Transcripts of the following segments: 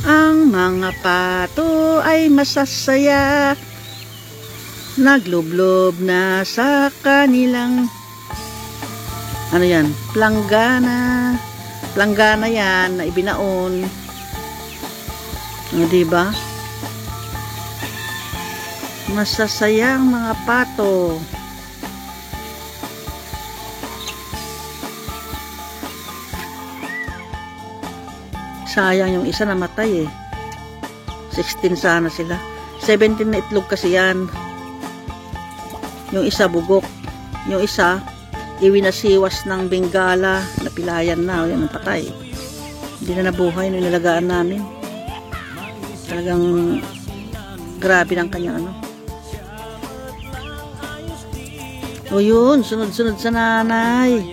Ang mga pato ay masasaya, naglublob na sa kanilang ano yan, planggana. Planggana yan na ibinaon. O, diba? Masasaya ang mga pato. Sayang yung isa namatay eh. 16 sana sila. 17 na itlog kasi yan. Yung isa bugok. Yung isa iwinasiwas ng Bengala. Napilayan na. Yan ang patay. Hindi na nabuhay nung nilalagaan namin. Talagang grabe ng kanyang ano. O yun, sunod-sunod sa nanay.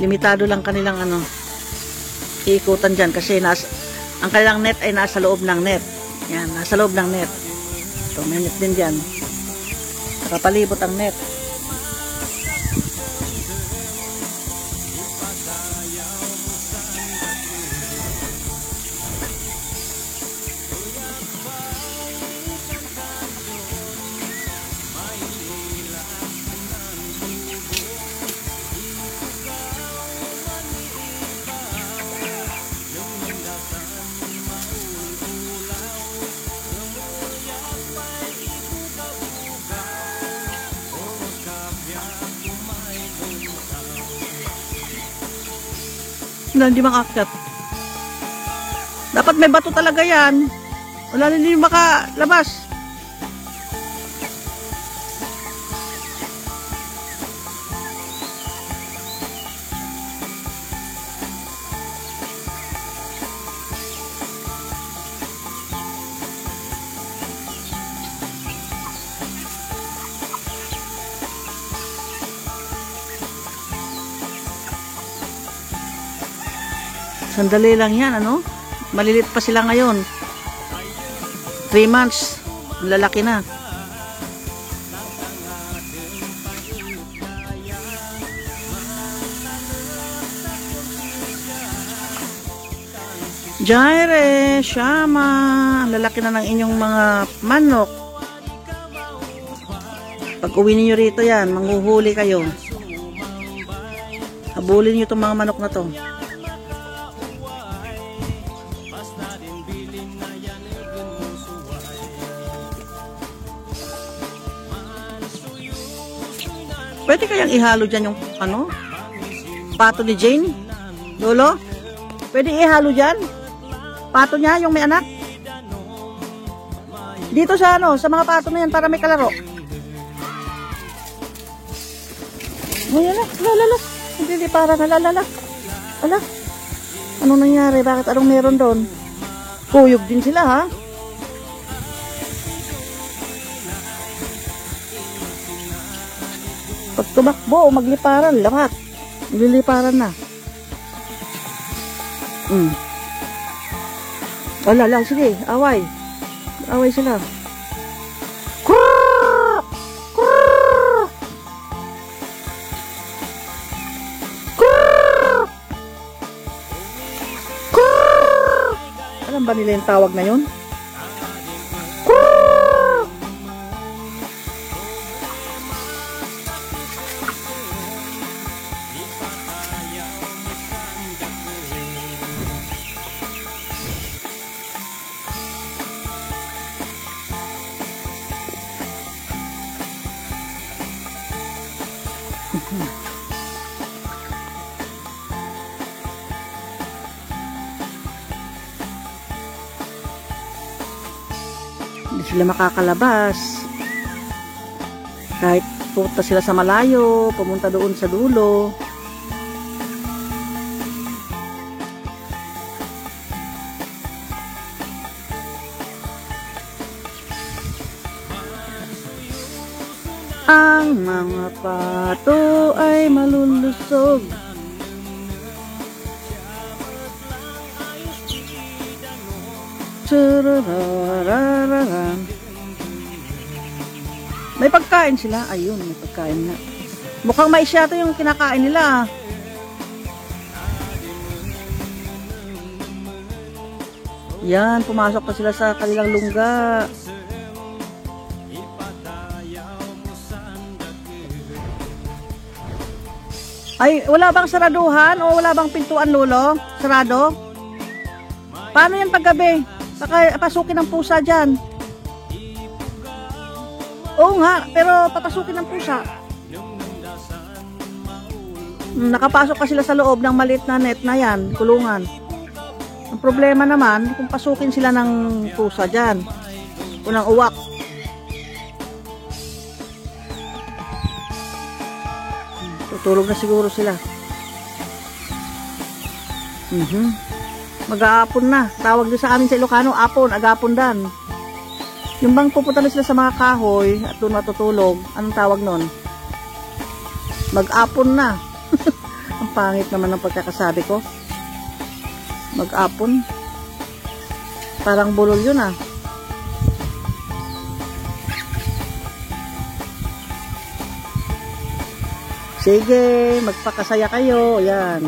Limitado lang kanilang ano iikutan dyan kasi ang kanilang net ay nasa loob ng net. Yan, nasa loob ng net. So, may net din dyan. Nakapalibot ang net. Hindi makakyat. Dapat may bato talaga yan. Wala rin hindi makalabas. Sandali lang yan, ano? Malilit pa sila ngayon. 3 months. Lalaki na. Jaire, Shama. Lalaki na ng inyong mga manok. Pag uwi niyo rito yan, manghuhuli kayo. Habulin niyo itong mga manok na to. Pwede kayang ihalo dyan yung ano? Pato ni Jane? Lolo? Pwede ihalo dyan? Pato niya, yung may anak? Dito sa ano, sa mga pato na yan para may kalaro. Ayan na, lalala. Hindi para nalalala. Ala, anong nangyari? Bakit anong meron doon? Kuyog din sila ha? Pag tumakbo, magliparan, lahat. Magliliparan na. Wala, sige, away. Away sila. Kurr! Kurr! Kurr! Kurr! Alam ba nila yung tawag na yun? Hindi sila makakalabas. Kahit punta sila sa malayo, pumunta doon sa dulo. Ang mga pato ay malulusog. May pagkain sila. Ayun, may pagkain na. Mukhang mais yata yung kinakain nila. Yan, pumasok pa sila sa kanilang lungga. Ay, wala bang saraduhan o wala bang pintuan, Lolo? Sarado? Paano yan paggabi? Baka pasukin ng pusa dyan. Oo nga, pero papasukin ng pusa. Nakapasok pa sila sa loob ng maliit na net na yan, kulungan. Ang problema naman, kung pasukin sila ng pusa dyan. O ng uwak. Tutulog na siguro sila. Mag-aapon na. Tawag din sa amin sa Ilocano, apon, agapon dan. Yung bang pupunta na sila sa mga kahoy at doon matutulog, anong tawag nun? Mag-apon na. Ang pangit naman ng pagkakasabi ko. Mag-apon. Parang bulol yun ah. Sige, magpakasaya kayo. Yan.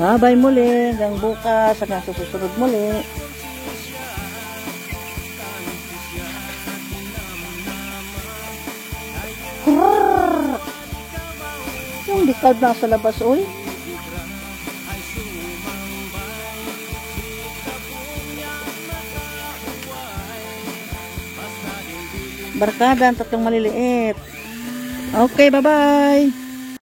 Bye-bye muli. Hanggang bukas. Hanggang susunod muli. Krrrr! Yung likod nasa labas, oy. Barkada ang tatlong maliliit. Okay, bye-bye.